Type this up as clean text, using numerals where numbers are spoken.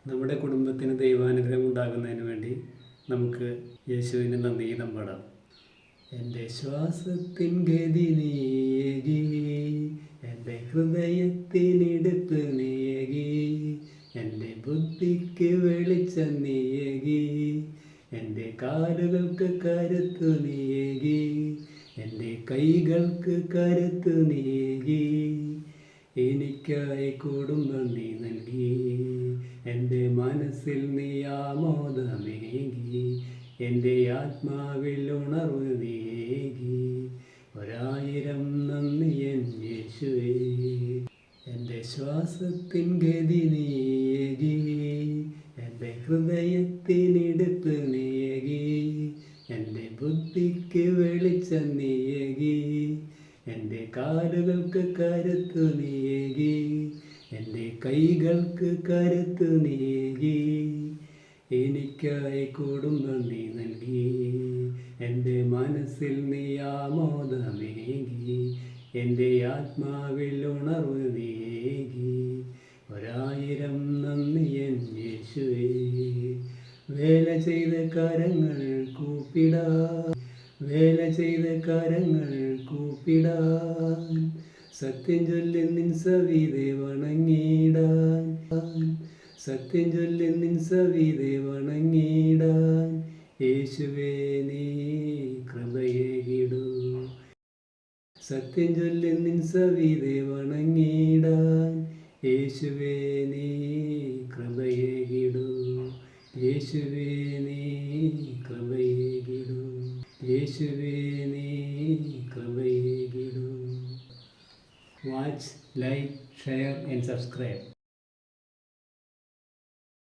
നമ്മുടെ കുടുംബത്തിന് ദൈവാനുഗ്രഹം ഉണ്ടാകുന്നതിന് വേണ്ടി നമുക്ക് യേശുവിന് നന്ദിഗീതം പാടാം. എൻ്റെ ശ്വാസത്തിൻ ഗതി നീയേകി, എൻ്റെ ഹൃദയത്തിനിടുപ്പ് നീയേകി, എൻ്റെ ബുദ്ധിക്ക് വെളിച്ചം നീയേകി, എൻ്റെ കാലുകൾക്ക് കരുത്തു നീയേകി, എൻ്റെ കൈകൾക്ക് കരുത്തു നീയേകി, എനിക്കായി കുടുംബം നീ നൽകി, എൻ്റെ മനസ്സിൽ നീ ആമോദമേകി, എൻ്റെ ആത്മാവിൽ ഉണർവ് നീയേകി, 1000 നന്ദി എൻ യേശുവേ. എൻ്റെ ശ്വാസത്തിൻ ഗതി നീയേകി, എൻ്റെ ഹൃദയത്തിനിടുപ്പ് നീയേകി, എൻ്റെ ബുദ്ധിക്ക് വെളിച്ചം നീയേകി, എൻ്റെ കാലുകൾക്ക് കരുത്തു നീയേകി, എൻ്റെ കൈകൾക്ക് കരുത്തു നീയേകി, എനിക്കായി കുടുംബം നീ നൽകി, എൻ്റെ മനസ്സിൽ നീ ആമോദമേകി, എൻ്റെ ആത്മാവിൽ ഉണർവ് നീയേകി, 1000 നന്ദി എൻ യേശുവേ. വേല ചെയ്ത കരങ്ങൾ കൂപ്പിടാൻ, വേല ചെയ്ത കരങ്ങൾ കൂപ്പിടാൻ, സത്യം ചൊല്ലി നിൻ സവിധേ വണങ്ങിടാൻ, സത്യം ചൊല്ലി നിൻ സവിധേ വണങ്ങിടാൻ, യേശുവേ നീ കൃപയേകിടൂ. സത്യം ചൊല്ലി നിൻ സവിധേ വണങ്ങിടാൻ, യേശുവേ നീ കൃപയേകിടൂ, യേശുവേ നീ കൃപയേകിടൂ, യേശുവേ നീ കൃപയേകിടൂ. Watch, like, share and subscribe.